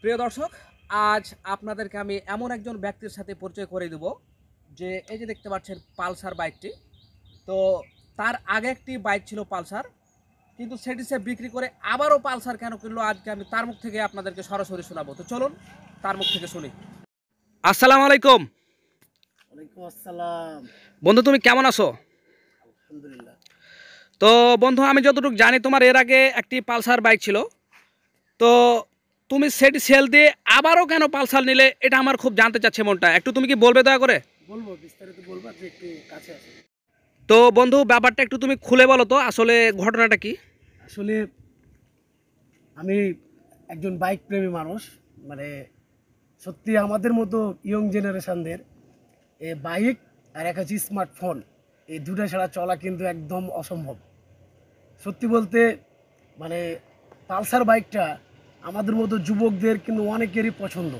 প্রিয় দর্শক, আজ আপনাদেরকে আমি এমন একজন ব্যক্তির সাথে পরিচয় করে দেব যে এই যে দেখতে পাচ্ছেন পালসার বাইকটি। তো তার আগে একটি বাইক ছিল পালসার, কিন্তু সেটি সে বিক্রি করে আবারও পালসার কেন কিনলো আজকে আমি তার মুখ থেকে আপনাদেরকে সরাসরি শোনাবো। তো চলুন তার মুখ থেকে শুনি। আসসালামু আলাইকুম। ওয়ালাইকুম আসসালাম। বন্ধু, তুমি কেমন আছো? আলহামদুলিল্লাহ। তো বন্ধু, আমি যতটুকু জানি তোমার এর আগে একটি পালসার বাইক ছিল। তো তুমি সেটি সেল দিয়ে আবারও কেন পালসার নিলে, এটা আমার খুব জানতে চাচ্ছে মনটা। একটু তুমি কি বলবে দয়া করে? বলবো, বিস্তারিত বলবো, আপনি একটু কাছে আসেন। তো বন্ধু, ব্যাপারটা একটু তুমি খুলে বলো তো, আসলে ঘটনাটা কি? আসলে আমি একজন বাইক প্রেমী মানুষ। মানে সত্যি আমাদের মতো ইয়ং জেনারেশনদের এই বাইক আর এক হচ্ছে স্মার্টফোন, এই দুটো ছাড়া চলা কিন্তু একদম অসম্ভব। সত্যি বলতে মানে পালসার বাইকটা আমাদের মতো যুবকদের কিন্তু অনেকেরই পছন্দ,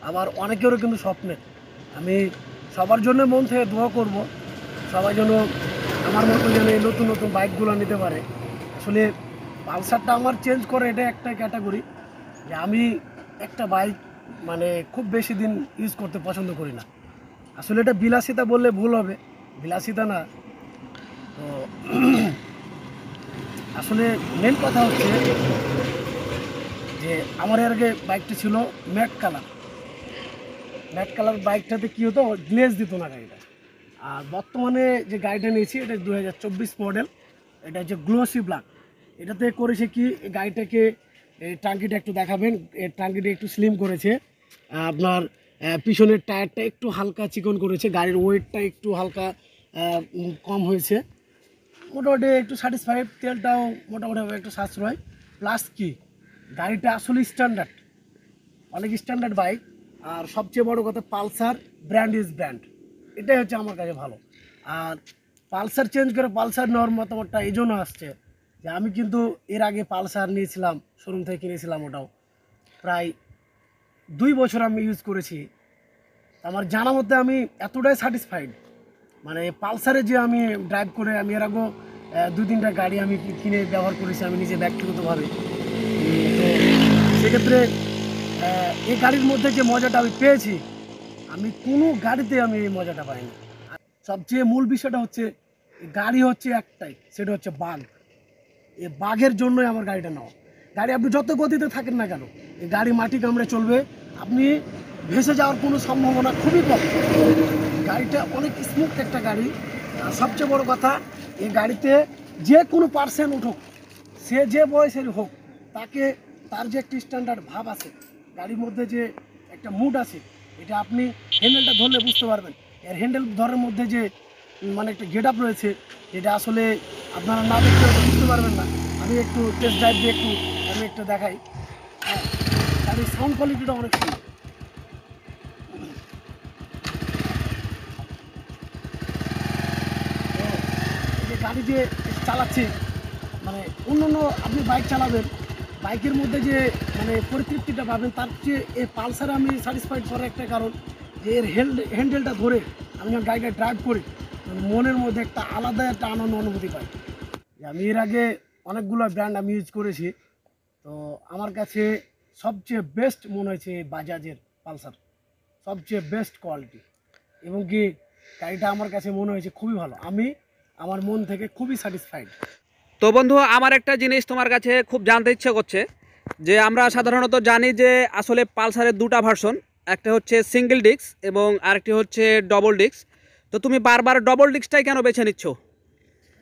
আবার অনেকেরও কিন্তু স্বপ্নের। আমি সবার জন্য মন থেকে দোয়া করব, সবাই যেন আমার মতো যেন এই নতুন নতুন বাইকগুলো নিতে পারে। আসলে পালসারটা আমার চেঞ্জ করে এটা একটা ক্যাটাগরি যে আমি একটা বাইক মানে খুব বেশি দিন ইউজ করতে পছন্দ করি না। আসলে এটা বিলাসিতা বললে ভুল হবে, বিলাসিতা না। তো আসলে মেন কথা হচ্ছে যে আমার এর আগে বাইকটা ছিল ম্যাট কালার। ম্যাট কালার বাইকটাতে কী হতো, গ্লেজ দিত না গাড়িটা। আর বর্তমানে যে গাড়িটা নিয়েছি এটা 2024 মডেল, এটা হচ্ছে গ্লোসি ব্ল্যাক। এটাতে করেছে কি, এই গাড়িটাকে এই টাঙ্কিটা একটু দেখাবেন, এই টাঙ্কিটা একটু স্লিম করেছে। আপনার পিছনের টায়ারটা একটু হালকা চিকন করেছে, গাড়ির ওয়েটটা একটু হালকা কম হয়েছে। মোটামুটি একটু স্যাটিসফাইড, তেলটাও মোটামুটি একটু সাশ্রয়। প্লাস কি, গাড়িটা আসলে স্ট্যান্ডার্ড, অনেক স্ট্যান্ডার্ড বাইক। আর সবচেয়ে বড় কথা, পালসার ব্র্যান্ড ইজ ব্র্যান্ড, এটাই হচ্ছে আমার কাছে ভালো। আর পালসার চেঞ্জ করে পালসার নেওয়ার মতামতটা এই জন্য আসছে যে আমি কিন্তু এর আগে পালসার নিয়েছিলাম, শোরুম থেকে কিনেছিলাম, ওটাও প্রায় 2 বছর আমি ইউজ করেছি। আমার জানা মতে আমি এতটাই স্যাটিসফাইড, মানে পালসারে যে আমি ড্রাইভ করে আমি এর আগেও 2-3টা গাড়ি আমি কিনে ব্যবহার করেছি আমি নিজে ব্যক্তিগতভাবে। তো সেক্ষেত্রে এই গাড়ির মধ্যে যে মজাটা আমি পেয়েছি, আমি কোনো গাড়িতে আমি এই মজাটা পাইনি। আর সবচেয়ে মূল বিষয়টা হচ্ছে, গাড়ি হচ্ছে একটাই, সেটা হচ্ছে বাঘ। এই বাঘের জন্যই আমার গাড়িটা নেওয়া। গাড়ি আপনি যত গতিতে থাকেন না কেন, এই গাড়ি মাটি কামড়ে চলবে, আপনি ভেসে যাওয়ার কোনো সম্ভাবনা খুবই কম। গাড়িটা অনেক স্মুথ একটা গাড়ি। আর সবচেয়ে বড় কথা, এই গাড়িতে যে কোনো পার্সেন্ট উঠুক, সে যে বয়সের হোক, তাকে তার যে একটি স্ট্যান্ডার্ড ভাব আছে, গাড়ির মধ্যে যে একটা মুড আছে, এটা আপনি হ্যান্ডেলটা ধরলে বুঝতে পারবেন। এর হ্যান্ডেল ধরার মধ্যে যে মানে একটা গেট আপ রয়েছে, যেটা আসলে আপনারা না দেখতে হয়তো বুঝতে পারবেন না। আমি একটু টেস্ট ড্রাইভ দিয়ে আমি একটু দেখাই। হ্যাঁ, গাড়ির সাউন্ড কোয়ালিটিটা অনেক সুন্দর। তো এই যে গাড়ি যে চালাচ্ছি, মানে অন্য অন্য আপনি বাইক চালাবেন, বাইকের মধ্যে যে মানে পরিতৃপ্তিটা পাবেন, তার চেয়ে এই পালসারে আমি স্যাটিসফাইড করার একটা কারণ যে এর হ্যান্ডেলটা ধরে আমি যখন গাড়িটা ড্রাইভ করি, মনের মধ্যে একটা আলাদা একটা আনন্দ অনুভূতি পাই। যে আমি এর আগে অনেকগুলো ব্র্যান্ড আমি ইউজ করেছি, তো আমার কাছে সবচেয়ে বেস্ট মনে হয়েছে বাজাজের পালসার, সবচেয়ে বেস্ট কোয়ালিটি। এবং কি গাড়িটা আমার কাছে মনে হয়েছে খুবই ভালো, আমি আমার মন থেকে খুবই স্যাটিসফাইড। তো বন্ধু, আমার একটা জিনিস তোমার কাছে খুব জানতে ইচ্ছে করছে যে আমরা সাধারণত জানি যে আসলে পালসারের দুটা ভার্সন, একটা হচ্ছে সিঙ্গেল ডিস্ক এবং আরেকটি হচ্ছে ডবল ডিস্ক। তো তুমি বারবার ডবল ডিস্কটাই কেন বেছে নিচ্ছ?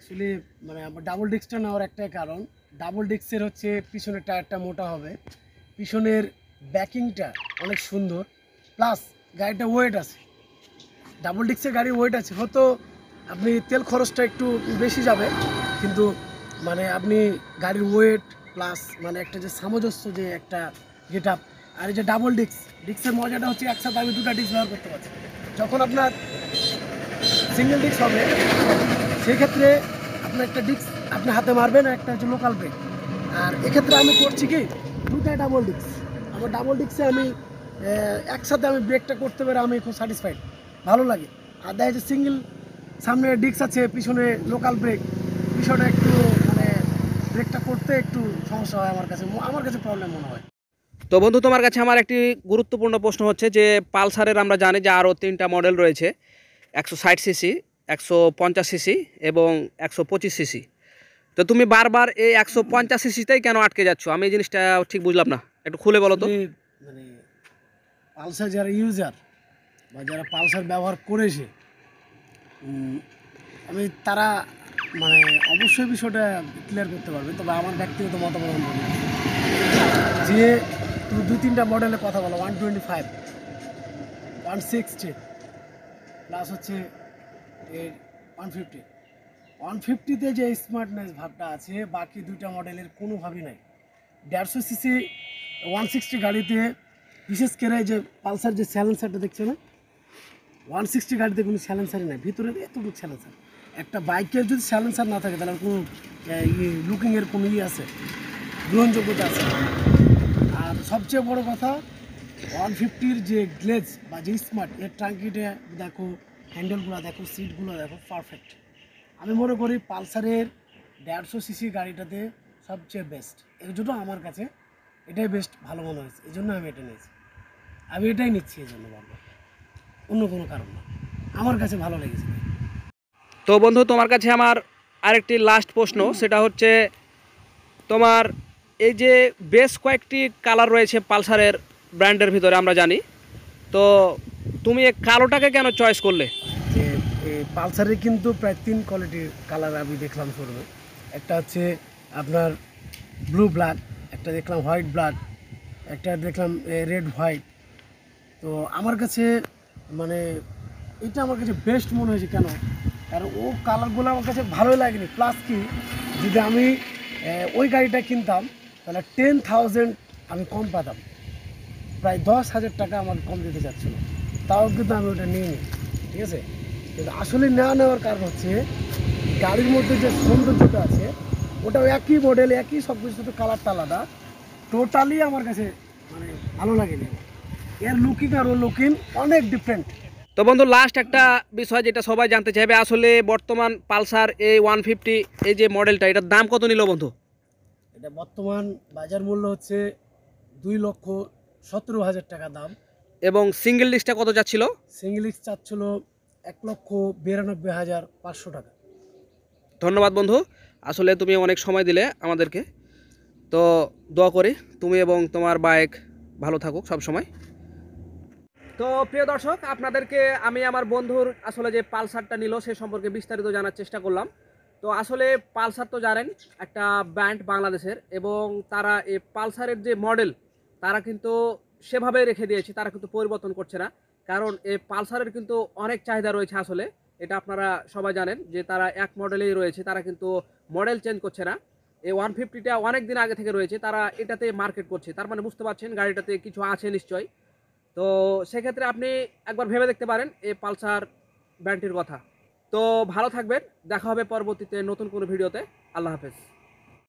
আসলে মানে আমার ডাবল ডিস্কটা নেওয়ার একটাই কারণ, ডাবল ডিস্কের হচ্ছে পিছনের টায়ারটা মোটা হবে, পিছনের ব্যাকিংটা অনেক সুন্দর, প্লাস গাড়িটা ওয়েট আছে। ডাবল ডিস্কের গাড়ির ওয়েট আছে, হয়তো আপনি তেল খরচটা একটু বেশি যাবে, কিন্তু মানে আপনি গাড়ির ওয়েট প্লাস মানে একটা যে সামঞ্জস্য, যে একটা গেট আপ। আর এই যে ডাবল ডিস্কের মজাটা হচ্ছে একসাথে আমি দুটো ডিস্ক ব্যবহার করতে পারছি। যখন আপনার সিঙ্গেল ডিস্ক হবে, সেক্ষেত্রে আপনার একটা ডিস্ক আপনি হাতে মারবেন, একটা হচ্ছে লোকাল ব্রেক। আর এক্ষেত্রে আমি করছি কি, দুটাই ডাবল ডিস্ক। আমার ডাবল ডিস্কে আমি একসাথে আমি ব্রেকটা করতে পারে আমি খুব স্যাটিসফাইড, ভালো লাগে। আর দেখা যাচ্ছে সিঙ্গেল, সামনে ডিস্ক আছে, পিছনে লোকাল ব্রেক, বিষয়টা একটু মানে ব্রেকটা করতে একটু সমস্যা হয়, আমার কাছে প্রবলেম মনে হয়। তো বন্ধু, তোমার কাছে আমার একটি গুরুত্বপূর্ণ প্রশ্ন হচ্ছে যে পালসারের আমরা জানি যে আরও 3টা মডেল রয়েছে, 160 সিসি, 150 সিসি এবং 125 সিসি। তো তুমি বারবার এই 150 সিসিতেই কেন আটকে যাচ্ছ? আমি এই জিনিসটা ঠিক বুঝলাম না, একটু খুলে বলো তো। আসলে মানে পালসার যারা ইউজার বা যারা পালসার ব্যবহার করেছে, আমি তারা মানে অবশ্যই বিষয়টা ক্লিয়ার করতে পারবে। তবে আমার ব্যক্তিগত মতামত আমি বলি যে তুমি 2-3টা মডেলের কথা বলো, 125, 160 প্লাস হচ্ছে এর 150। 150তে যে স্মার্টনেস ভাবটা আছে বাকি 2টা মডেলের কোনোভাবেই নাই। 150 সিসি 160 গাড়িতে বিশেষ করে যে পালসার যে স্যালেন্সারটা দেখছো না, 160 গাড়িতে কোনো স্যালেন্সারই নাই, ভিতরে এতটুকু স্যালেন্সার। একটা বাইকের যদি স্যালেন্সার না থাকে তাহলে কোনো লুকিংয়ের কোনো আছে, গ্রহণযোগ্যতা আছে। আর সবচেয়ে বড় কথা 150-র যে গ্লেজ বা যে স্মার্ট, এর ট্রাঙ্কিটা দেখো, হ্যান্ডেলগুলো দেখো, সিটগুলো দেখো, পারফেক্ট। আমি মনে করি পালসারের 150 সিসি গাড়িটাতে সবচেয়ে বেস্ট, এর জন্য আমার কাছে এটাই বেস্ট ভালো মনে হয়েছে, এই জন্য আমি এটা নিয়েছি। আমি এটাই নিচ্ছি এই জন্য বারবার, অন্য কোনো কারণ না, আমার কাছে ভালো লেগেছে। তো বন্ধু, তোমার কাছে আমার আরেকটি লাস্ট প্রশ্ন, সেটা হচ্ছে তোমার এই যে বেশ কয়েকটি কালার রয়েছে পালসারের ব্র্যান্ডের ভিতরে আমরা জানি, তো তুমি এই কালোটাকে কেন চয়েস করলে? যে পালসারের কিন্তু প্রায় 3 কোয়ালিটির কালার আমি দেখলাম শোরুমে। একটা হচ্ছে আপনার ব্লু ব্ল্যাক, একটা দেখলাম হোয়াইট ব্ল্যাক, একটা দেখলাম রেড হোয়াইট। তো আমার কাছে মানে এটা আমার কাছে বেস্ট মনে হয়েছে। কেন? কারণ ও কালারগুলো আমার কাছে ভালোই লাগেনি। প্লাস কি, যদি আমি ওই গাড়িটা কিনতাম তাহলে 10,000 আমি কম পাতাম, প্রায় 10,000 টাকা আমার কম দিতে চাচ্ছিল, তাও কিন্তু আমি ওটা নিয়ে নিই। ঠিক আছে, কিন্তু আসলে না নেওয়ার কারণ হচ্ছে গাড়ির মধ্যে যে সৌন্দর্যটা আছে ওটাও একই মডেল, একই সব কিছু, শুধু কালারটা আলাদা। টোটালি আমার কাছে মানে ভালো লাগেনি। এর লুকিং আর ওর লুকিং অনেক ডিফারেন্ট। তো বন্ধু, লাস্ট একটা বিষয় যেটা সবাই জানতে চাইবে, আসলে বর্তমান পালসার এই 150 এই যে মডেলটা, এটার দাম কত নিল বন্ধু? এটা বর্তমান বাজার মূল্য হচ্ছে 2,17,000 টাকা দাম। এবং সিঙ্গেল ডিস্কটা কত যাচ্ছিল? সিঙ্গেল ডিস্ক চাচ্ছিল 1,92,500 টাকা। ধন্যবাদ বন্ধু, আসলে তুমি অনেক সময় দিলে আমাদেরকে। তো দোয়া করি তুমি এবং তোমার বাইক ভালো থাকুক সব সময়। তো প্রিয় দর্শক, আপনাদেরকে আমি আমার বন্ধুর আসলে যে পালসারটা নিল সে সম্পর্কে বিস্তারিত জানার চেষ্টা করলাম। তো আসলে পালসার তো জানেন একটা ব্র্যান্ড বাংলাদেশের, এবং তারা এই পালসারের যে মডেল তারা কিন্তু সেভাবে রেখে দিয়েছে, তারা কিন্তু পরিবর্তন করছে না। কারণ এই পালসারের কিন্তু অনেক চাহিদা রয়েছে আসলে, এটা আপনারা সবাই জানেন যে তারা এক মডেলেই রয়েছে, তারা কিন্তু মডেল চেঞ্জ করছে না। এই 150টা অনেক দিন আগে থেকে রয়েছে, তারা এটাতে মার্কেট করছে, তার মানে বুঝতে পারছেন গাড়িটাতে কিছু আছে নিশ্চয়ই। তো সেক্ষেত্রে আপনি একবার ভেবে দেখতে পারেন এই পালসার ব্র্যান্ডটির কথা। তো ভালো থাকবেন, দেখা হবে পরবর্তীতে নতুন কোনো ভিডিওতে। আল্লাহ হাফেজ।